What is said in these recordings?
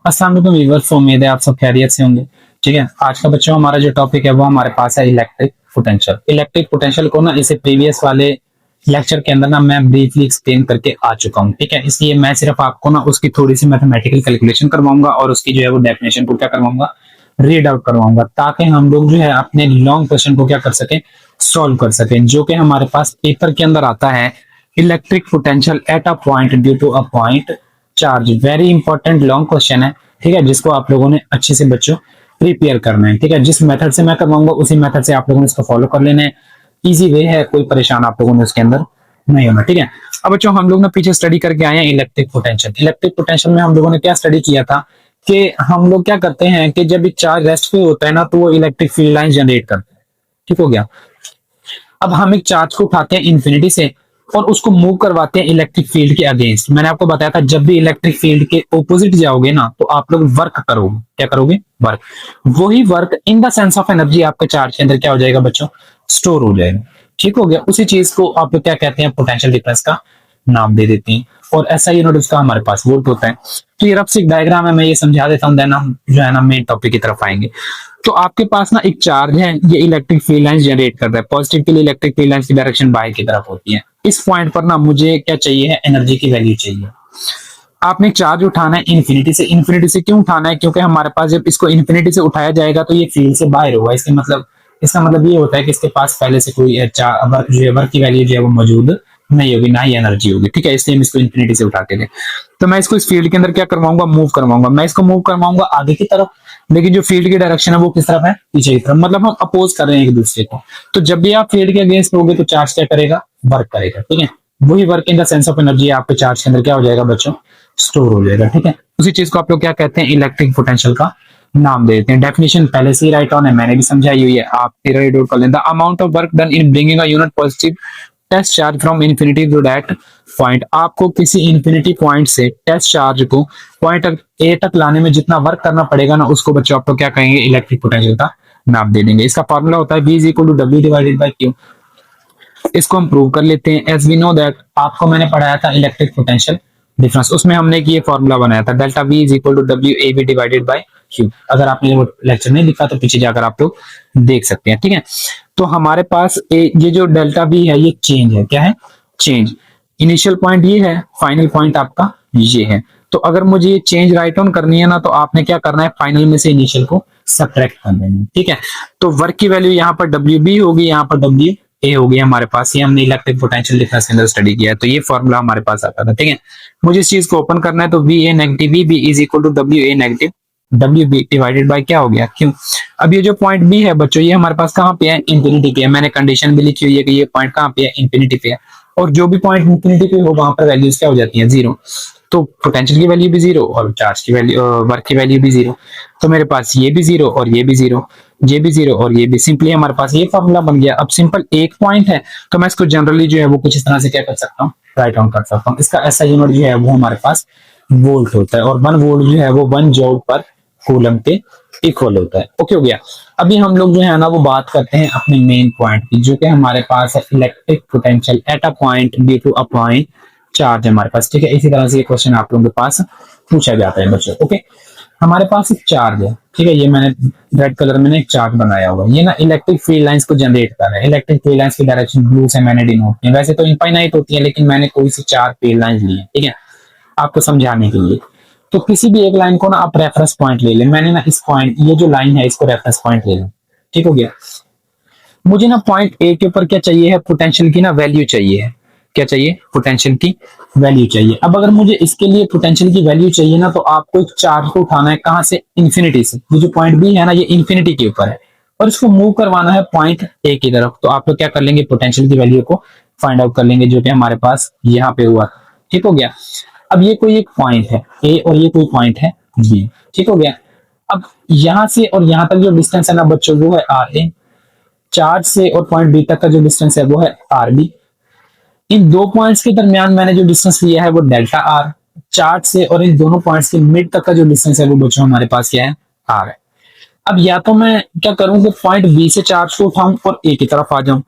अस्सलाम वालेकुम व्यूअर्स, उम्मीद है आप सब खैरियत से होंगे। ठीक है, आज का बच्चों हमारा जो टॉपिक है वो हमारे पास है इलेक्ट्रिक पोटेंशियल। इलेक्ट्रिक पोटेंशियल को ना इसे प्रीवियस वाले लेक्चर के अंदर ना मैं ब्रीफली एक्सप्लेन करके आ चुका हूँ। ठीक है, इसलिए मैं सिर्फ आपको ना उसकी थोड़ी सी मैथमेटिकल कैलकुलेशन करवाऊंगा और उसकी जो है वो डेफिनेशन को क्या करवाऊंगा, रीड आउट करवाऊंगा, ताकि हम लोग जो है अपने लॉन्ग क्वेश्चन को क्या कर सके, सॉल्व कर सकें, जो कि हमारे पास पेपर के अंदर आता है। Electric potential at a point due to a point charge, very important long question है। ठीक है, जिसको आप लोगों ने अच्छे से बच्चों प्रिपेयर करना है। ठीक है, जिस मेथड से मैं करवाऊंगा उसी मेथड से आप लोगों ने इसको फॉलो कर लेना है। इजी वे है, कोई परेशान आप लोगों ने उसके अंदर नहीं होना। ठीक है, अब बच्चों हम लोग ना पीछे स्टडी करके आए हैं इलेक्ट्रिक पोटेंशियल। इलेक्ट्रिक पोटेंशियल में हम लोगों ने क्या स्टडी किया था कि हम लोग क्या करते हैं कि जब एक चार्ज रेस्ट पे होता है ना तो वो इलेक्ट्रिक फील्ड लाइन जनरेट करता है। ठीक हो गया। अब हम एक चार्ज को उठाते हैं इन्फिनिटी से और उसको मूव करवाते हैं इलेक्ट्रिक फील्ड के अगेंस्ट। मैंने आपको बताया था जब भी इलेक्ट्रिक फील्ड के ऑपोजिट जाओगे ना तो आप लोग वर्क करोगे। क्या करोगे? वर्क। वही work in the sense of energy आपके चार्ज के अंदर क्या हो जाएगा बच्चों? स्टोर हो जाएगा। ठीक हो गया। उसी चीज को आप लोग क्या कहते हैं? पोटेंशियल डिफरेंस का नाम दे देते हैं। और ऐसा यूनिट उसका हमारे पास वोल्ट होता है। तो ये रफ सी डायग्राम है, मैं ये समझा देता हूँ, देन हम जो है ना मेन टॉपिक की तरफ आएंगे। तो आपके पास ना एक चार्ज है, ये इलेक्ट्रिक फील्ड लाइंस जनरेट कर रहा है। पॉजिटिव के लिए इलेक्ट्रिक फील्ड लाइंस की डायरेक्शन बाहर की तरफ होती है। इस पॉइंट पर ना मुझे क्या चाहिए है? एनर्जी की वैल्यू चाहिए। आपने चार्ज उठाना है इन्फिनिटी से। इन्फिनिटी से क्यों उठाना है? क्योंकि हमारे पास जब इसको इन्फिनिटी से उठाया जाएगा तो ये फील्ड से बाहर होगा। इसका मतलब ये होता है कि इसके पास पहले से कोई वर्क जो है, वर्क की वैल्यू जो है वो मौजूद नहीं होगी, ना ही एनर्जी होगी। ठीक है, इसलिए हम इसको इन्फिनिटी से उठाते थे। तो मैं इसको इस फील्ड के अंदर क्या करवाऊंगा? मूव करवाऊंगा। मैं इसको मूव करवाऊंगा आगे की तरफ, लेकिन जो फील्ड की डायरेक्शन है वो किस तरफ है? पीछे की तरफ। मतलब हम अपोज कर रहे हैं एक दूसरे को। तो जब भी आप फील्ड के अगेंस्ट होगे तो चार्ज क्या करेगा? वर्क करेगा। ठीक है, वही work in the sense of energy आपके चार्ज के अंदर क्या हो जाएगा बच्चों? स्टोर हो जाएगा। ठीक है, उसी चीज को आप लोग क्या कहते हैं? इलेक्ट्रिक पोटेंशियल का नाम दे देते हैं। डेफिनेशन पहले से ही राइट ऑन है, मैंने भी समझाई हुई है, आप रीड आउट कर लें। The amount of work done in bringing a unit positive test charge from infinity to that point. आपको किसी इन्फिनिटी पॉइंट से टेस्ट चार्ज को पॉइंट ए तक लाने में जितना वर्क करना पड़ेगा ना, उसको बच्चों आप लोग क्या कहेंगे? इलेक्ट्रिक पोटेंशियल का नाम दे देंगे। इसका फॉर्मूला होता है V is equal to W divided by Q. इसको हम प्रूव कर लेते हैं। एज वी नो दैट, आपको मैंने पढ़ाया था इलेक्ट्रिक पोटेंशियल डिफरेंस, उसमें हमने ये फॉर्मूला बनाया था, delta V is equal to W A B divided by Q. अगर आपने वो लेक्चर नहीं लिखा तो पीछे जाकर आप लोग देख सकते हैं। ठीक है, तो हमारे पास ये जो डेल्टा V है ये चेंज है। क्या है? चेंज। इनिशियल पॉइंट ये है, फाइनल पॉइंट आपका ये है। तो अगर मुझे ये चेंज राइट ऑन करनी है ना तो आपने क्या करना है? फाइनल में से इनिशियल को सब्ट्रैक्ट कर देना है। ठीक है, तो वर्क की वैल्यू यहाँ पर डब्ल्यू बी होगी, यहाँ पर डब्ल्यू ए होगी हमारे पास। ये हमने इलेक्ट्रिक पोटेंशियल डिफरेंस के अंदर स्टडी किया है, तो ये फॉर्मूला हमारे पास आता था। ठीक है, मुझे इस चीज को ओपन करना है तो V A negative V B is equal to W A negative W B divided by क्या हो गया? क्यों? अब ये जो पॉइंट बी है बच्चों, ये हमारे पास कहाँ पे है? इंफिनिटी पे है। मैंने कंडीशन भी लिखी हुई है कि ये पॉइंट कहाँ पे है? इंफिनिटी पे है। और जो भी पॉइंट इंफिनिटी पे हो वहां पर वैल्यूज क्या हो जाती है? जीरो। तो पोटेंशियल की वैल्यू भी जीरो और चार्ज की वैल्यू, वर्क की वैल्यू भी जीरो। तो मेरे पास ये भी जीरो और ये भी जीरो, ये भी जीरो और ये भी। सिंपली हमारे पास ये फॉर्मूला बन गया। अब सिंपल एक पॉइंट है तो मैं इसको जनरली जो है वो कुछ इस तरह से क्या कर सकता हूँ? राइट ऑन कर सकता हूँ। इसका ऐसा यूनिट जो है वो हमारे पास वोल्ट होता है और 1 वोल्ट जो है वो 1 जूल पर कूलम के इक्वल होता है। ओके हो गया। अभी हम लोग जो है ना वो बात करते हैं अपने मेन पॉइंट की, जो कि हमारे पास है electric potential at a point due to a point charge हमारे पास। ठीक है, इसी तरह से ये क्वेश्चन आप लोगों के पास पूछा जाता है बच्चों। ओके, हमारे पास एक चार्ज है। ठीक है, ये मैंने रेड कलर में एक चार्ज बनाया हुआ है। ये ना इलेक्ट्रिक फील्ड लाइंस को जनरेट कर रहा है। इलेक्ट्रिक फील्ड लाइंस की डायरेक्शन ब्लू से मैंने डिनोट की। वैसे तो इनफाइनाइट होती है, लेकिन मैंने कोई सी 4 फील्ड लाइंस ली है। ठीक है, आपको समझाने के लिए। तो किसी भी एक लाइन को ना आप रेफरेंस पॉइंट ले लें। मैंने ना इस पॉइंट, ये जो लाइन है इसको रेफरेंस पॉइंट ले लें। ठीक हो गया। मुझे ना पॉइंट ए के ऊपर क्या चाहिए है? पोटेंशियल की ना वैल्यू चाहिए है। क्या चाहिए? पोटेंशियल की वैल्यू चाहिए। अब अगर मुझे इसके लिए पोटेंशियल की वैल्यू चाहिए ना तो आपको एक चार्ज को उठाना है। कहां से? इन्फिनिटी से। ये जो पॉइंट बी है ना ये इन्फिनिटी के ऊपर है और इसको मूव करवाना है पॉइंट ए की तरफ। तो आप लोग क्या कर लेंगे? पोटेंशियल की वैल्यू को फाइंड आउट कर लेंगे, जो कि हमारे पास यहाँ पे हुआ। ठीक हो गया। अब ये कोई एक पॉइंट है ए और ये कोई पॉइंट है बी। ठीक हो गया। अब यहां से और यहां तक जो डिस्टेंस है ना बच्चों वो है आर ए। चार्ज से और पॉइंट बी तक का जो डिस्टेंस है वो है आर बी। इन दो पॉइंट्स के दरमियान मैंने जो डिस्टेंस लिया है वो डेल्टा आर। चार्ज से और इन दोनों पॉइंट्स के मिड तक का जो डिस्टेंस है वो बच्चों हमारे पास क्या है? आर है। अब या तो मैं क्या करूं कि पॉइंट बी से चार्ज को उठाऊं और ए की तरफ आ जाऊं,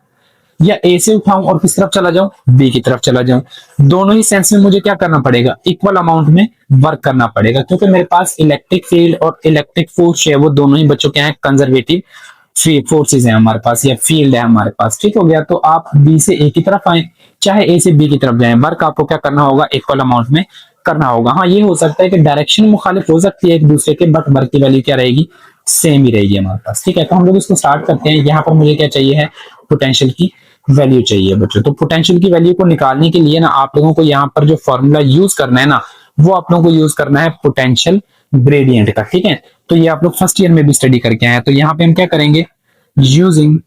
या ए से उठाऊं और किस तरफ चला जाऊं, बी की तरफ चला जाऊं। दोनों ही सेंस में मुझे क्या करना पड़ेगा, इक्वल अमाउंट में वर्क करना पड़ेगा, क्योंकि मेरे पास इलेक्ट्रिक फील्ड और इलेक्ट्रिक फोर्स है वो दोनों ही बच्चों क्या है, कंजर्वेटिव फोर्सेज है हमारे पास, या फील्ड है हमारे पास। ठीक हो गया। तो आप बी से ए की तरफ आए चाहे ए से बी की तरफ जाएं, वर्क आपको क्या करना होगा, इक्वल अमाउंट में करना होगा। हाँ, ये हो सकता है कि डायरेक्शन मुखालिफ हो सकती है एक दूसरे के, बट वर्क की वैल्यू क्या रहेगी, सेम ही रहेगी हमारे पास। ठीक है, तो हम लोग इसको स्टार्ट करते हैं। यहाँ पर मुझे क्या चाहिए है, पोटेंशियल की वैल्यू चाहिए बच्चों। तो पोटेंशियल की वैल्यू को निकालने के लिए ना आप लोगों को यहाँ पर जो फॉर्मूला यूज करना है ना, वो आप लोगों को यूज करना है पोटेंशियल ग्रेडियंट का। ठीक है, तो ये आप लोग फर्स्ट ईयर में भी स्टडी करके आए हैं। तो यहाँ पे हम क्या करेंगे, using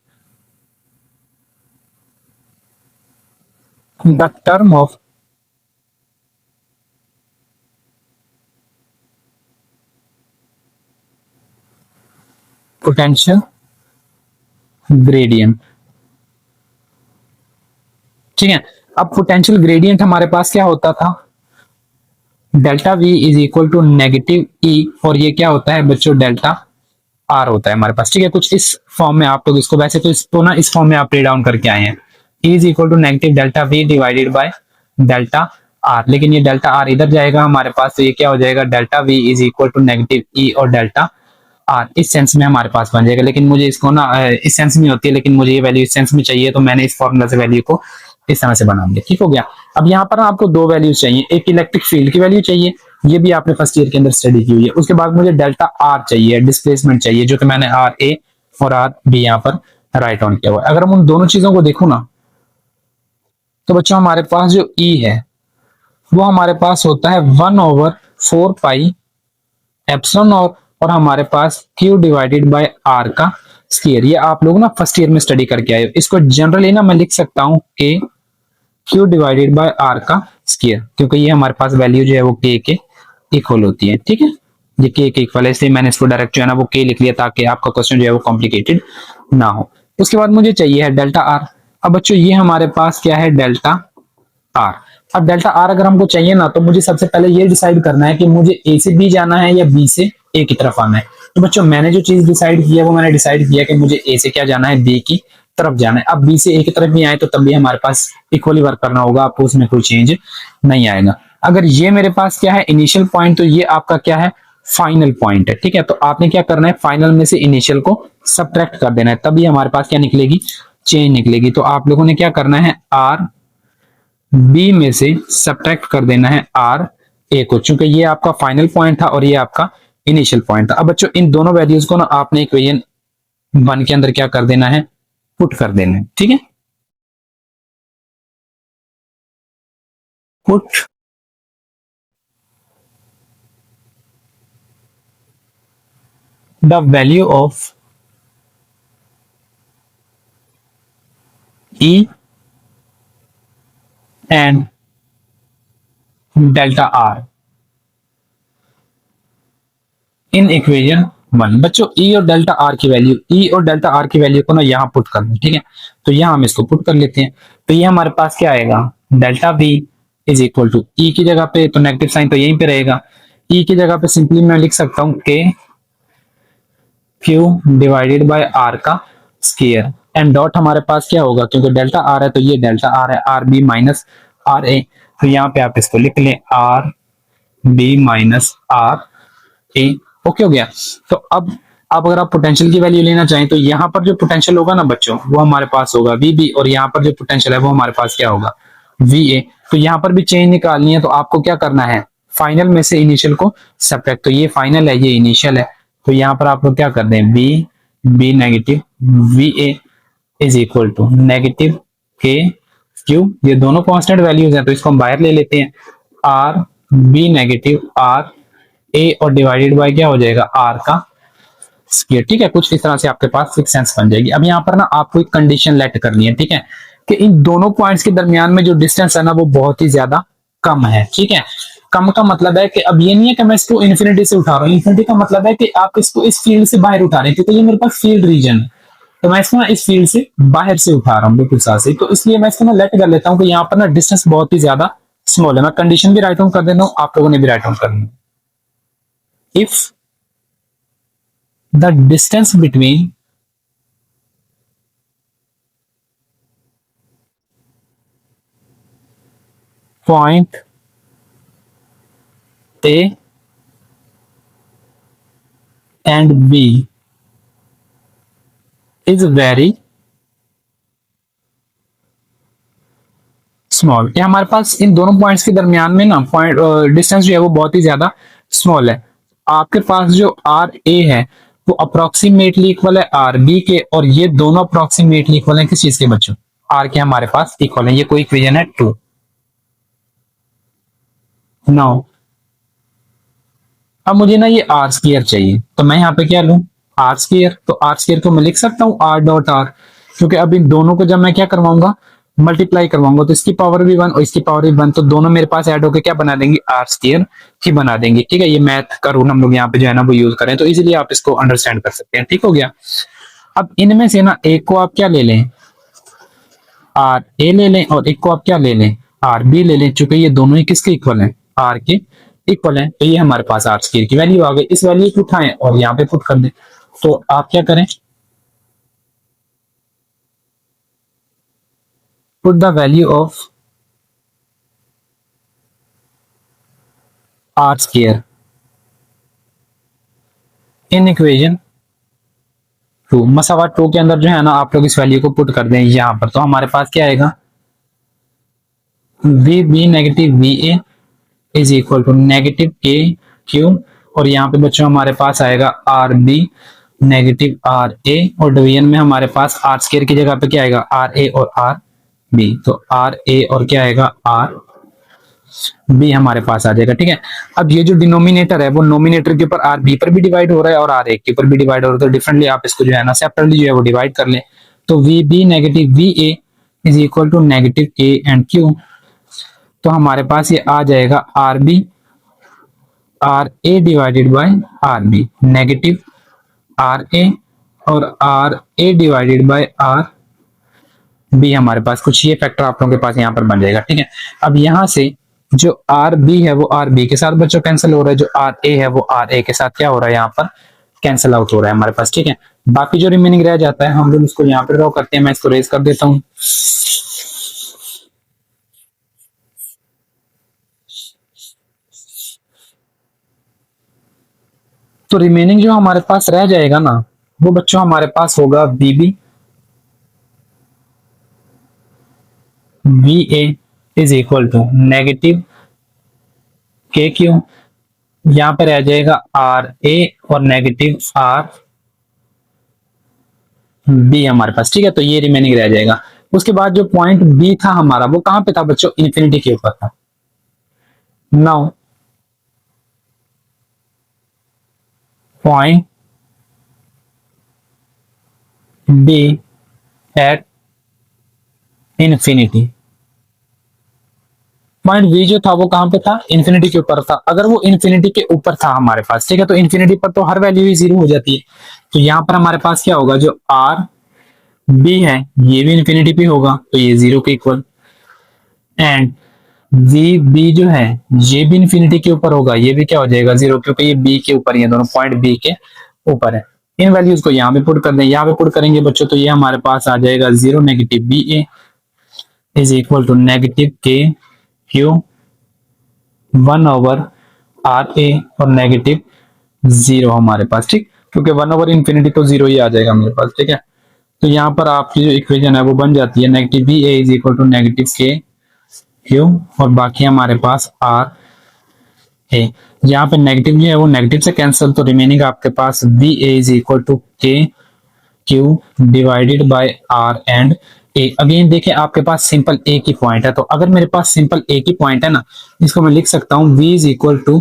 the term of potential gradient. ठीक है, अब पोटेंशियल ग्रेडियंट हमारे पास क्या होता था, delta V is equal to negative E, और ये क्या होता है बच्चों, डेल्टा आर होता है हमारे पास। ठीक है, कुछ इस फॉर्म में आप लोग इसको, वैसे तो इसको ना इस फॉर्म में आप रीड डाउन करके आए हैं, E is equal to negative delta V divided by delta R, लेकिन ये डेल्टा आर इधर जाएगा हमारे पास, तो ये क्या हो जाएगा, delta V is equal to negative E और डेल्टा आर, इस सेंस में हमारे पास बन जाएगा। लेकिन मुझे इसको ना इस सेंस में होती है, लेकिन मुझे ये वैल्यू इस सेंस में चाहिए, तो मैंने इस फॉर्मूला से वैल्यू को इस तरह से बना दिया। ठीक हो गया। अब यहाँ पर आपको दो वैल्यूज चाहिए, एक इलेक्ट्रिक फील्ड की वैल्यू चाहिए, ये भी आपने फर्स्ट ईयर के अंदर स्टडी की हुई है। उसके बाद मुझे डेल्टा आर चाहिए, डिस्प्लेसमेंट चाहिए, जो कि मैंने आर ए और आर बी यहाँ पर राइट ऑन किया हुआ है। अगर हम उन दोनों चीजों को देखो ना, तो बच्चों हमारे पास जो ई है वो हमारे पास होता है 1/4 पाई एप्सिलॉन और हमारे पास Q डिवाइडेड बाय R का स्क्वायर। ये आप लोग ना फर्स्ट ईयर में स्टडी करके आए हो। इसको जनरली ना मैं लिख सकता हूँ K Q divided bye R का स्क्वायर, क्योंकि ये हमारे पास वैल्यू जो है वो K के इक्वल होती है। ठीक है, ये K के इक्वल है, इसलिए मैंने इसको डायरेक्ट जो है ना वो K लिख लिया, ताकि आपका क्वेश्चन जो है वो कॉम्प्लिकेटेड ना हो। उसके बाद मुझे चाहिए है डेल्टा आर। अब बच्चों ये हमारे पास क्या है, डेल्टा आर। अब डेल्टा आर अगर हमको चाहिए ना, तो मुझे सबसे पहले ये डिसाइड करना है कि मुझे ए से बी जाना है या बी से ए की तरफ आना है। तो बच्चों मैंने जो चीज डिसाइड किया, वो मैंने डिसाइड किया कि मुझे ए से क्या जाना है, बी की तरफ जाना है। अब बी से ए की तरफ भी आए तो तब भी हमारे पास इक्वली वर्क करना होगा, आपको उसमें कोई चेंज नहीं आएगा। अगर ये मेरे पास क्या है, इनिशियल पॉइंट, तो ये आपका क्या है, फाइनल पॉइंट है। ठीक है, तो आपने क्या करना है, फाइनल में से इनिशियल को सब्ट्रैक्ट कर देना है, तभी हमारे पास क्या निकलेगी, चेंज निकलेगी। तो आप लोगों ने क्या करना है, आर बी में से सब्ट्रैक्ट कर देना है आर ए को, चूंकि ये आपका फाइनल पॉइंट था और ये आपका इनिशियल पॉइंट था। अब बच्चों इन दोनों वैल्यूज को ना आपने इक्वेशन 1 के अंदर क्या कर देना है, पुट कर देना है। ठीक है, put the value of E and delta R in equation 1। बच्चों ई और डेल्टा आर की वैल्यू, ई और डेल्टा आर की वैल्यू को ना यहाँ पुट कर दें। ठीक है, तो यहाँ हम इसको पुट कर लेते हैं। तो ये हमारे पास क्या आएगा, delta V is equal to E की जगह पे तो नेगेटिव साइन तो यहीं पे रहेगा, ई की जगह पे सिंपली मैं लिख सकता हूँ के क्यू डिवाइडेड बाय आर का स्क्वायर, एंड डॉट हमारे पास क्या होगा, क्योंकि डेल्टा आर है तो ये डेल्टा आर है, R B minus R A. तो यहाँ पे आप इसको लिख लें, R B minus R A. Okay हो गया। तो अब अगर आप पोटेंशियल की वैल्यू लेना चाहें, तो यहाँ पर जो पोटेंशियल होगा ना बच्चों, वो हमारे पास होगा वी बी, और यहाँ पर जो पोटेंशियल है वो हमारे पास क्या होगा, वी ए। तो यहाँ पर भी चेंज निकालनी है, तो आपको क्या करना है, फाइनल में से इनिशियल को सब्ट्रैक्ट। तो ये फाइनल है, ये इनिशियल है, तो यहाँ पर आप लोग क्या कर दें, B B negative V A is equal to negative K Q, ये दोनों कांस्टेंट वैल्यूज हैं तो इसको हम बाहर ले लेते हैं, are B negative R A और डिवाइडेड बाय क्या हो जाएगा, आर का स्क्वायर। ठीक है, कुछ इस तरह से आपके पास सिक्स सेंस बन जाएगी। अब यहाँ पर ना आपको एक कंडीशन लेट करनी है। ठीक है, कि इन दोनों पॉइंट्स के दरमियान में जो डिस्टेंस है ना वो बहुत ही ज्यादा कम है। ठीक है, कम का मतलब है कि अब ये नहीं है कि मैं इसको इन्फिनिटी से उठा रहा हूँ, इन्फिनिटी का मतलब है कि आप इसको इस फील्ड से बाहर उठा रहे हैं, क्योंकि ये मेरे पास फील्ड रीजन है, तो मैं इसको ना इस फील्ड से बाहर से उठा रहा हूँ बिल्कुल साथ से। तो इसलिए मैं इसको ना लेट कर लेता हूँ कि यहाँ पर ना डिस्टेंस बहुत ही ज्यादा स्मॉल है। मैं कंडीशन भी राइट ऑन कर देता हूँ, आप लोगों ने भी राइट ऑन करनी है। If the distance between point A and B is very small. ये हमारे पास इन दोनों पॉइंट्स के दरमियान में ना पॉइंट डिस्टेंस जो है वो बहुत ही ज्यादा स्मॉल है। आपके पास जो आर ए है वो अप्रोक्सीमेटली इक्वल है आर बी के, और ये दोनों अप्रोक्सीमेटली इक्वल है किस चीज के बच्चों? आर के हमारे पास इक्वल है। ये कोई इक्वेशन है 2। नाउ अब मुझे ना ये आर स्क्वायर चाहिए, तो मैं यहाँ पे क्या लूं? R square. तो आर स्क्वायर को मैं लिख सकता हूँ आर डॉट आर, क्योंकि अब इन दोनों को जब मैं क्या करवाऊंगा, मल्टीप्लाई करवाऊंगा, तो इसकी पावर भी 1 और इसकी पावर भी 1, तो दोनों मेरे पास ऐड होकर क्या बना देंगे? आर स्क्वायर ही बना देंगे। ठीक है, ये मैथ का रूल हम लोग यहाँ पे जो है ना वो यूज करें, तो इजीली आप इसको अंडरस्टैंड कर सकते हैं। ठीक हो गया। अब इनमें से ना एक को आप क्या ले लें? आर ए ले लें, और एक को आप क्या ले लें? आर बी ले लें, चूंकि ये दोनों ही किसके इक्वल हैं? आर के इक्वल है। तो ये हमारे पास आर स्क्वायर की वैल्यू आ गई। इस वैल्यू को उठाएं और यहाँ पे पुट कर दें। तो आप क्या करें? Put the value of R square in equation 2। मसावा 2 के अंदर जो है ना आप लोग इस वैल्यू को पुट कर दें यहाँ पर, तो हमारे पास क्या आएगा? V B negative V A is equal to negative K Q, और यहाँ पे बच्चों हमारे पास आएगा R B negative R A, और डिवीजन में हमारे पास आर स्क्वायर की जगह पे क्या आएगा? आर ए और आर बी। तो आर ए और क्या आएगा? आर बी हमारे पास आ जाएगा। ठीक है, अब ये जो डिनोमिनेटर है वो नोमिनेटर के ऊपर आर बी पर भी डिवाइड हो रहा है और आर ए के ऊपर भी डिवाइड हो रहा है, तो डिफरेंटली आप इसको जो है ना सेपरेटली जो है वो डिवाइड कर ले। तो V B negative V A is equal to negative A and Q, तो हमारे पास ये आ जाएगा R B R A divided by R B, negative R A और R A divided by R B. हमारे पास कुछ ये फैक्टर आप लोगों के पास यहाँ पर बन जाएगा। ठीक है, अब यहाँ से जो आर बी है वो आर बी के साथ बच्चों कैंसिल हो रहा है, जो आर ए है वो आर ए के साथ क्या हो रहा है? यहाँ पर कैंसिल आउट हो रहा है हमारे पास। ठीक है, बाकी जो रिमेनिंग रह जाता है हम लोग इसको यहाँ पे ड्रॉ करते हैं। मैं इसको रेज कर देता हूँ। तो रिमेनिंग जो हमारे पास रह जाएगा ना वो बच्चों हमारे पास होगा B B V A is equal to negative K Q, यहां पर रह जाएगा आर ए और नेगेटिव आर बी हमारे पास। ठीक है, तो ये रिमेनिंग रह जाएगा। उसके बाद जो पॉइंट बी था हमारा वो कहां पे था बच्चों? इन्फिनिटी के ऊपर था। Now point B at infinity, point B जो था वो कहां पे था? इन्फिनिटी के ऊपर था। अगर वो इन्फिनिटी के ऊपर था हमारे पास, ठीक है, तो इन्फिनिटी पर तो हर वैल्यू ही 0 हो जाती है। तो यहां पर हमारे पास क्या होगा? जो आर बी है ये भी इन्फिनिटी पे होगा, तो ये 0 के इक्वल, एंड वी बी जो है ये भी इन्फिनिटी के ऊपर होगा, ये भी क्या हो जाएगा? 0, क्योंकि ये बी के ऊपर ही है, दोनों पॉइंट बी के ऊपर है। इन वैल्यूज को यहाँ पे पुट कर दें, यहाँ पे पुट करेंगे बच्चों तो ये हमारे पास आ जाएगा 0 negative B A is equal to negative K Q 1 over R A और नेगेटिव 0 हमारे पास। ठीक, क्योंकि 1 ओवर इन्फिनिटी तो 0 ही आ जाएगा मेरे पास। ठीक है, तो यहाँ पर आपकी जो इक्वेशन है वो बन जाती है negative B A is equal to negative K Q, और बाकी हमारे पास आर ए। यहाँ पे नेगेटिव जो है वो नेगेटिव से कैंसिल, तो रिमेनिंग आपके पास B A is equal to K Q divided by R and A. Again देखिए आपके पास सिंपल ए की पॉइंट है, तो अगर मेरे पास सिंपल ए की पॉइंट है ना, इसको मैं लिख सकता हूँ v is equal to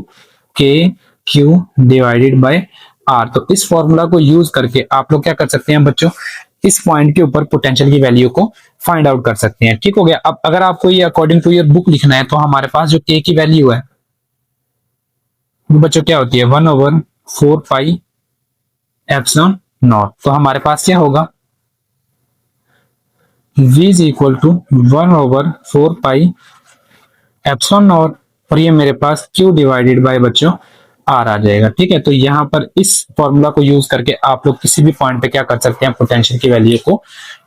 K Q divided by are. तो इस फॉर्मूला को यूज करके आप लोग क्या कर सकते हैं बच्चों? इस पॉइंट के ऊपर पोटेंशियल की वैल्यू को फाइंड आउट कर सकते हैं। ठीक हो गया। अब अगर आपको ये अकॉर्डिंग टू योर बुक लिखना है, तो हमारे पास जो के की वैल्यू है वो बच्चों क्या होती है? 1 ओवर 4 पाई एप्सिलॉन नॉट। तो हमारे पास क्या होगा? v is equal to 1 over 4 pi epsilon naught, और ये मेरे पास q डिवाइडेड बाय बच्चों r आ जाएगा। ठीक है, तो यहाँ पर इस फॉर्मूला को यूज करके आप लोग किसी भी पॉइंट पे क्या कर सकते हैं? पोटेंशियल की वैल्यू को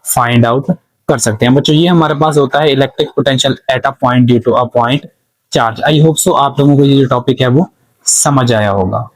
फाइंड आउट कर सकते हैं बच्चों। ये हमारे पास होता है electric potential at a point due to a point charge. I hope so आप लोगों को ये जो टॉपिक है वो समझ आया होगा।